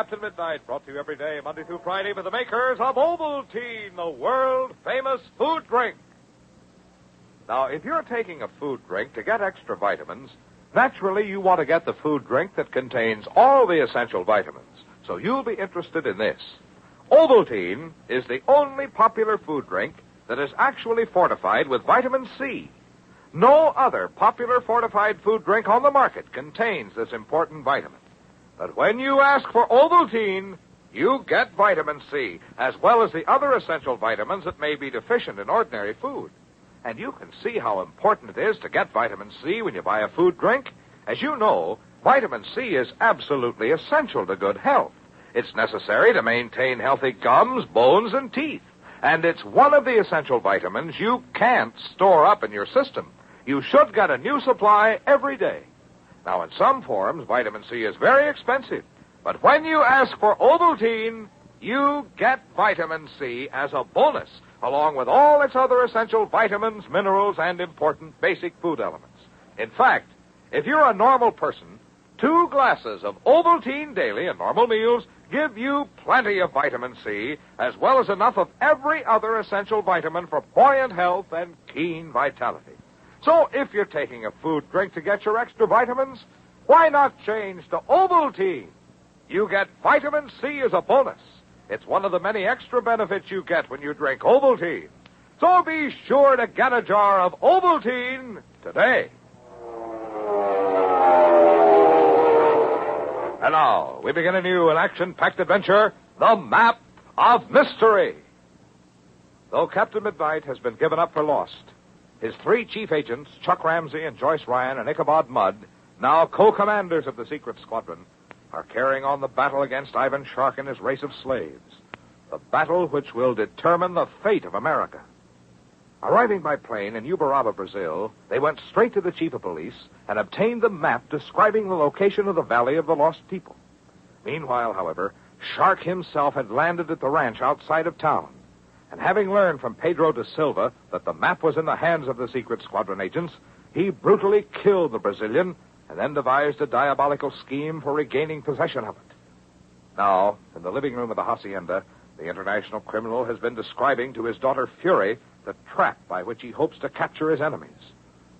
Captain Midnight, brought to you every day, Monday through Friday, by the makers of Ovaltine, the world-famous food drink. Now, if you're taking a food drink to get extra vitamins, naturally you want to get the food drink that contains all the essential vitamins. So you'll be interested in this. Ovaltine is the only popular food drink that is actually fortified with vitamin C. No other popular fortified food drink on the market contains this important vitamin. But when you ask for Ovaltine, you get vitamin C, as well as the other essential vitamins that may be deficient in ordinary food. And you can see how important it is to get vitamin C when you buy a food drink. As you know, vitamin C is absolutely essential to good health. It's necessary to maintain healthy gums, bones, and teeth. And it's one of the essential vitamins you can't store up in your system. You should get a new supply every day. Now, in some forms, vitamin C is very expensive. But when you ask for Ovaltine, you get vitamin C as a bonus, along with all its other essential vitamins, minerals, and important basic food elements. In fact, if you're a normal person, 2 glasses of Ovaltine daily in normal meals give you plenty of vitamin C, as well as enough of every other essential vitamin for buoyant health and keen vitality. So if you're taking a food drink to get your extra vitamins, why not change to Ovaltine? You get vitamin C as a bonus. It's one of the many extra benefits you get when you drink Ovaltine. So be sure to get a jar of Ovaltine today. And now, we begin a new and action-packed adventure, The Map of Mystery. Though Captain Midnight has been given up for lost, his 3 chief agents, Chuck Ramsey and Joyce Ryan and Ichabod Mudd, now co-commanders of the secret squadron, are carrying on the battle against Ivan Shark and his race of slaves. The battle which will determine the fate of America. Arriving by plane in Uberaba, Brazil, they went straight to the chief of police and obtained the map describing the location of the Valley of the Lost People. Meanwhile, however, Shark himself had landed at the ranch outside of town. And having learned from Pedro da Silva that the map was in the hands of the secret squadron agents, he brutally killed the Brazilian and then devised a diabolical scheme for regaining possession of it. Now, in the living room of the hacienda, the international criminal has been describing to his daughter Fury the trap by which he hopes to capture his enemies.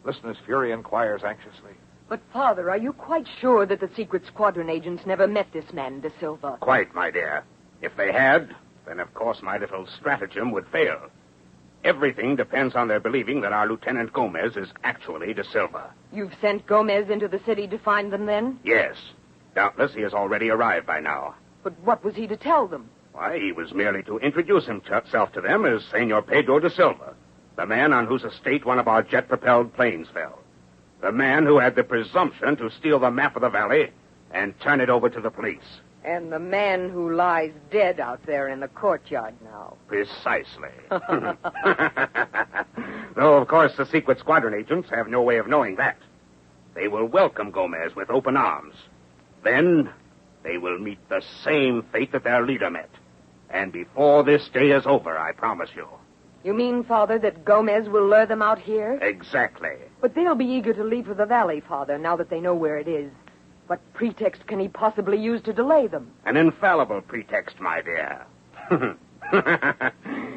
Listen as Fury inquires anxiously. But, Father, are you quite sure that the secret squadron agents never met this man, Da Silva? Quite, my dear. If they had, then of course my little stratagem would fail. Everything depends on their believing that our Lieutenant Gomez is actually Da Silva. You've sent Gomez into the city to find them, then? Yes. Doubtless he has already arrived by now. But what was he to tell them? Why, he was merely to introduce himself to them as Senor Pedro da Silva, the man on whose estate one of our jet-propelled planes fell. The man who had the presumption to steal the map of the valley and turn it over to the police. And the man who lies dead out there in the courtyard now. Precisely. Though, of course, the secret squadron agents have no way of knowing that. They will welcome Gomez with open arms. Then they will meet the same fate that their leader met. And before this day is over, I promise you. You mean, Father, that Gomez will lure them out here? Exactly. But they'll be eager to leave for the valley, Father, now that they know where it is. What pretext can he possibly use to delay them? An infallible pretext, my dear.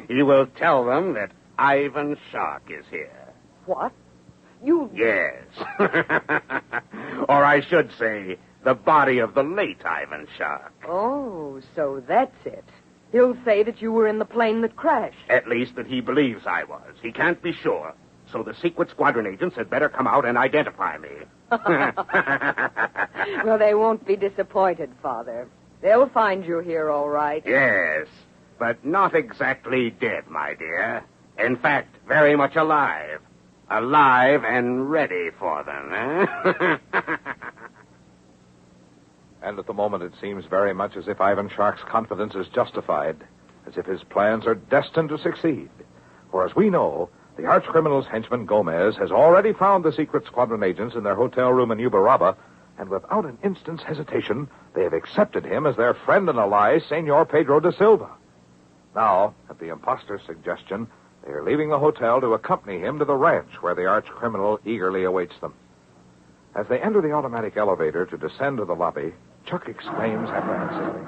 He will tell them that Ivan Shark is here. What? You... Yes. Or I should say, the body of the late Ivan Shark. Oh, so that's it. He'll say that you were in the plane that crashed. At least that he believes I was. He can't be sure. So the secret squadron agents had better come out and identify me. Well, they won't be disappointed, Father. They'll find you here all right. Yes, but not exactly dead, my dear. In fact, very much alive. Alive and ready for them, eh? And at the moment, it seems very much as if Ivan Shark's confidence is justified, as if his plans are destined to succeed. For as we know, the arch-criminal's henchman Gomez has already found the secret squadron agents in their hotel room in Uberaba, and without an instant's hesitation, they have accepted him as their friend and ally, Senor Pedro da Silva. Now, at the imposter's suggestion, they are leaving the hotel to accompany him to the ranch where the arch-criminal eagerly awaits them. As they enter the automatic elevator to descend to the lobby, Chuck exclaims apprehensively,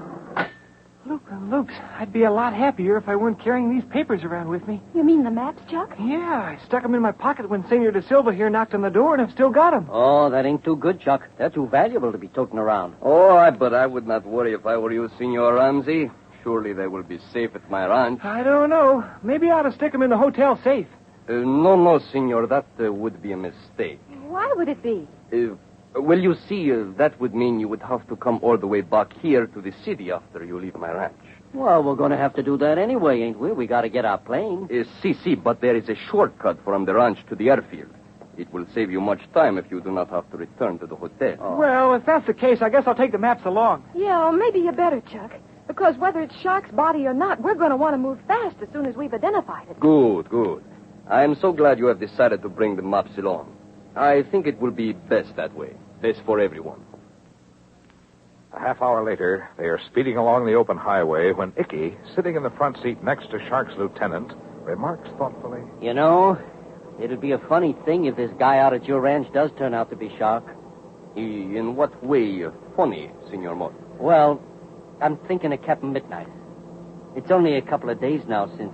Luke, I'd be a lot happier if I weren't carrying these papers around with me. You mean the maps, Chuck? Yeah, I stuck them in my pocket when Senor De Silva here knocked on the door, and I've still got them. Oh, that ain't too good, Chuck. They're too valuable to be toting around. But I would not worry if I were you, Senor Ramsey. Surely they will be safe at my ranch. I don't know. Maybe I ought to stick them in the hotel safe. No, Senor. That would be a mistake. Why would it be? Well, you see, that would mean you would have to come all the way back here to the city after you leave my ranch. Well, we're going to have to do that anyway, ain't we? We got to get our plane. See, but there is a shortcut from the ranch to the airfield. It will save you much time if you do not have to return to the hotel. Oh. Well, if that's the case, I guess I'll take the maps along. Yeah, or maybe you better, Chuck. Because whether it's Shark's body or not, we're going to want to move fast as soon as we've identified it. Good. I am so glad you have decided to bring the maps along. I think it will be best that way. Best for everyone. A half hour later, they are speeding along the open highway when Icky, sitting in the front seat next to Shark's lieutenant, remarks thoughtfully, You know, it'd be a funny thing if this guy out at your ranch does turn out to be Shark. In what way funny, Senor Mott? Well, I'm thinking of Captain Midnight. It's only a couple of days now since...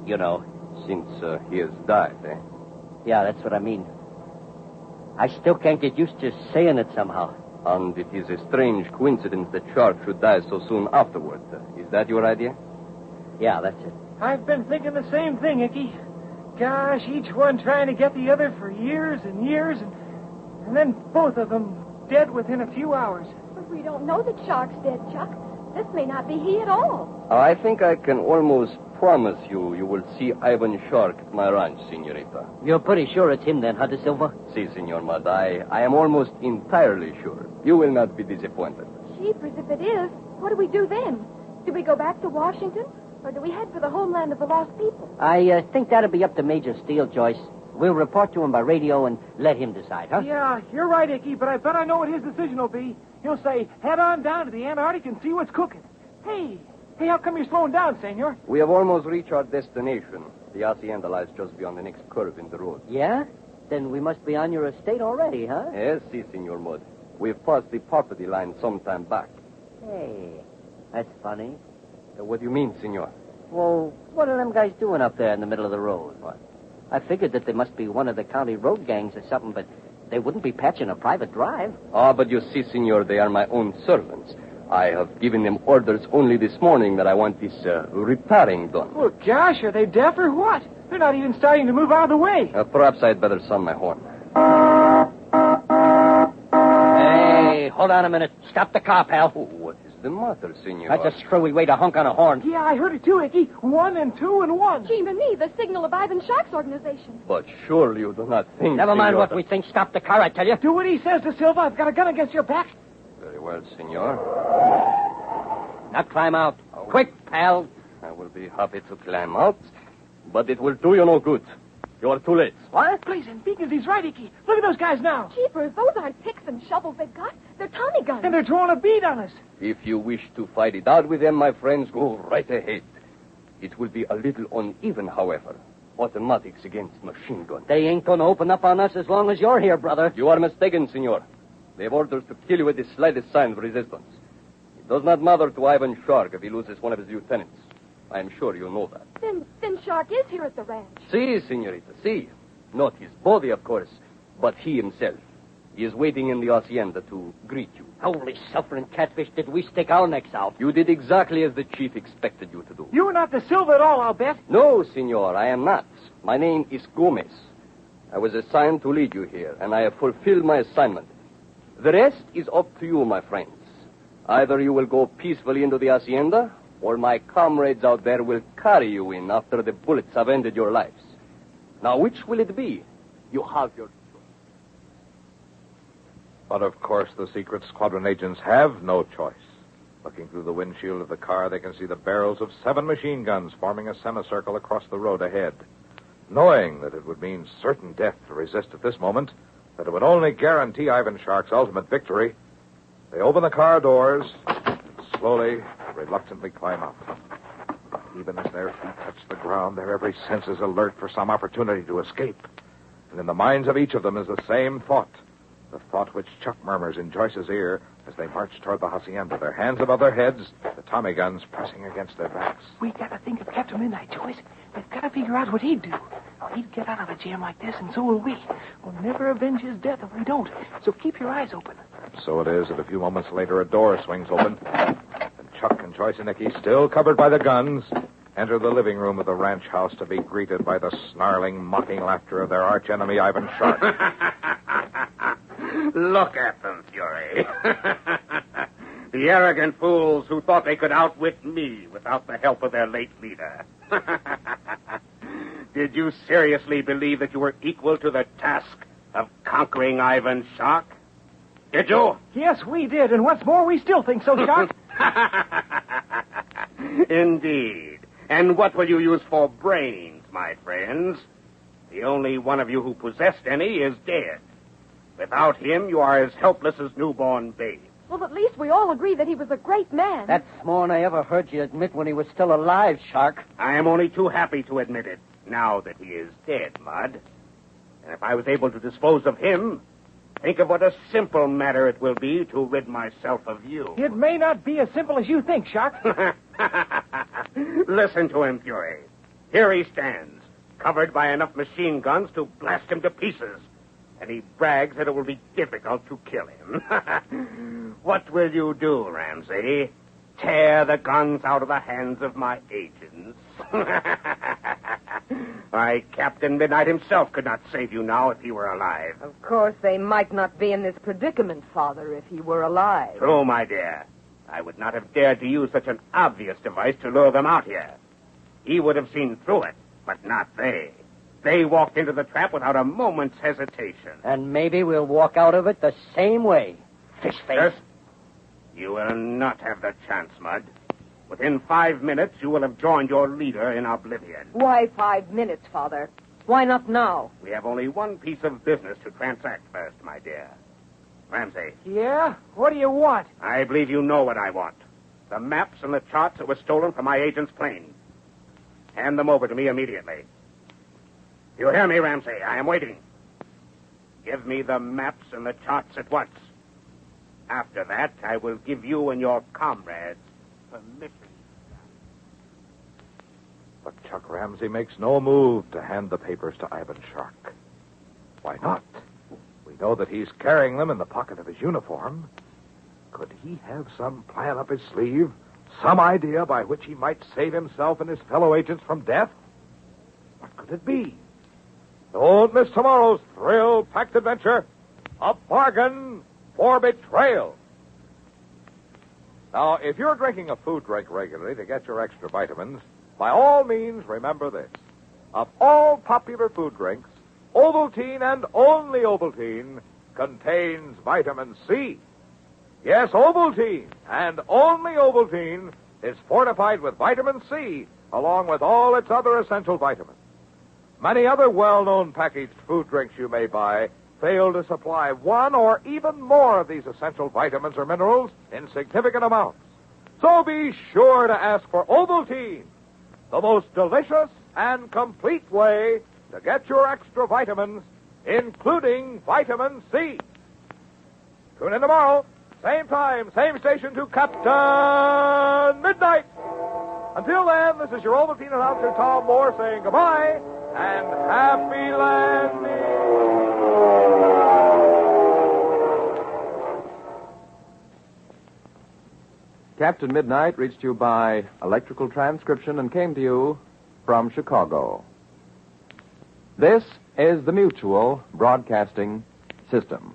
you know. Since he has died, eh? Yeah, that's what I mean. I still can't get used to saying it somehow. And it is a strange coincidence that Shark should die so soon afterward. Is that your idea? Yeah, that's it. I've been thinking the same thing, Icky. Gosh, each one trying to get the other for years and years, and then both of them dead within a few hours. But we don't know that Shark's dead, Chuck. This may not be he at all. I think I can almost promise you will see Ivan Shark at my ranch, Senorita. You're pretty sure it's him then, huh, De Silva? Si, Senor Mud. I am almost entirely sure. You will not be disappointed. Jeepers, if it is, what do we do then? Do we go back to Washington? Or do we head for the homeland of the lost people? I think that'll be up to Major Steele, Joyce. We'll report to him by radio and let him decide, huh? Yeah, you're right, Icky, but I bet I know what his decision will be. He'll say, head on down to the Antarctic and see what's cooking. Hey, how come you're slowing down, Senor? We have almost reached our destination. The hacienda lies just beyond the next curve in the road. Yeah? Then we must be on your estate already, huh? Yes, si, Senor Mud. We've passed the property line some time back. Hey, that's funny. What do you mean, Senor? Well, what are them guys doing up there in the middle of the road? What? I figured that they must be one of the county road gangs or something, but they wouldn't be patching a private drive. But you see, Senor, they are my own servants. I have given them orders only this morning that I want this repairing done. Well, gosh, are they deaf or what? They're not even starting to move out of the way. Perhaps I'd better sound my horn. Hey, hold on a minute. Stop the car, pal. Oh, what is the matter, Senor? That's a screwy way to honk on a horn. Yeah, I heard it too, Icky. 1 and 2 and 1. Gee, me, the signal of Ivan Shark's organization. But surely you do not think... Never mind Senor, what we think. Stop the car, I tell you. Do what he says, De Silva. I've got a gun against your back. Very well, Senor. Now climb out. Quick, pal. I will be happy to climb out, but it will do you no good. You are too late. What? Blazing beacons, he's right, Icky. Look at those guys now. Jeepers, those aren't picks and shovels they've got. They're Tommy guns. And they're throwing a bead on us. If you wish to fight it out with them, my friends, go right ahead. It will be a little uneven, however. Automatics against machine guns. They ain't going to open up on us as long as you're here, brother. You are mistaken, Senor. They have orders to kill you with the slightest sign of resistance. It does not matter to Ivan Shark if he loses one of his lieutenants. I am sure you know that. Then Shark is here at the ranch. Si, Senorita, si. Not his body, of course, but he himself. He is waiting in the hacienda to greet you. Holy suffering catfish, did we stick our necks out? You did exactly as the chief expected you to do. You were not De Silva at all, I'll bet. No, Senor, I am not. My name is Gomez. I was assigned to lead you here, and I have fulfilled my assignment. The rest is up to you, my friends. Either you will go peacefully into the hacienda, or my comrades out there will carry you in after the bullets have ended your lives. Now, which will it be? You have your choice. But, of course, the secret squadron agents have no choice. Looking through the windshield of the car, they can see the barrels of 7 machine guns forming a semicircle across the road ahead. Knowing that it would mean certain death to resist at this moment, that it would only guarantee Ivan Shark's ultimate victory, they open the car doors and slowly, reluctantly climb up. Even as their feet touch the ground, their every sense is alert for some opportunity to escape. And in the minds of each of them is the same thought, the thought which Chuck murmurs in Joyce's ear as they marched toward the hacienda, their hands above their heads, the Tommy guns pressing against their backs. We gotta think of Captain Midnight, Joyce. We've gotta figure out what he'd do. He'd get out of a jam like this, and so will we. We'll never avenge his death if we don't. So keep your eyes open. So it is that a few moments later, a door swings open, and Chuck and Joyce and Nicky, still covered by the guns, enter the living room of the ranch house to be greeted by the snarling, mocking laughter of their archenemy, Ivan Shark. Look at them, Fury. The arrogant fools who thought they could outwit me without the help of their late leader. Did you seriously believe that you were equal to the task of conquering Ivan Shark? Did you? Yes, we did, and what's more, we still think so, Shark. Indeed. And what will you use for brains, my friends? The only one of you who possessed any is dead. Without him, you are as helpless as newborn babes. Well, at least we all agree that he was a great man. That's more than I ever heard you admit when he was still alive, Shark. I am only too happy to admit it, now that he is dead, Mud. And if I was able to dispose of him, think of what a simple matter it will be to rid myself of you. It may not be as simple as you think, Shark. Listen to him, Fury. Here he stands, covered by enough machine guns to blast him to pieces. And he brags that it will be difficult to kill him. What will you do, Ramsey? Tear the guns out of the hands of my agents? Why, Captain Midnight himself could not save you now if he were alive. Of course, they might not be in this predicament, Father, if he were alive. True, my dear. I would not have dared to use such an obvious device to lure them out here. He would have seen through it, but not they. They walked into the trap without a moment's hesitation. And maybe we'll walk out of it the same way. Fish face. Yes? You will not have the chance, Mud. Within 5 minutes, you will have joined your leader in oblivion. Why 5 minutes, Father? Why not now? We have only one piece of business to transact first, my dear. Ramsey, Yeah? What do you want? I believe you know what I want. The maps and the charts that were stolen from my agent's plane. Hand them over to me immediately. You hear me, Ramsey? I am waiting. Give me the maps and the charts at once. After that, I will give you and your comrades permission. But Chuck Ramsey makes no move to hand the papers to Ivan Shark. Why not? We know that he's carrying them in the pocket of his uniform. Could he have some plan up his sleeve? Some idea by which he might save himself and his fellow agents from death? What could it be? Don't miss tomorrow's thrill-packed adventure, A Bargain for Betrayal. Now, if you're drinking a food drink regularly to get your extra vitamins, by all means, remember this. Of all popular food drinks, Ovaltine and only Ovaltine contains vitamin C. Yes, Ovaltine and only Ovaltine is fortified with vitamin C, along with all its other essential vitamins. Many other well-known packaged food drinks you may buy fail to supply one or even more of these essential vitamins or minerals in significant amounts. So be sure to ask for Ovaltine, the most delicious and complete way to get your extra vitamins, including vitamin C. Tune in tomorrow, same time, same station, to Captain Midnight. Until then, this is your Ovaltine announcer, Tom Moore, saying goodbye and happy landing. Captain Midnight reached you by electrical transcription and came to you from Chicago. This is the Mutual Broadcasting System.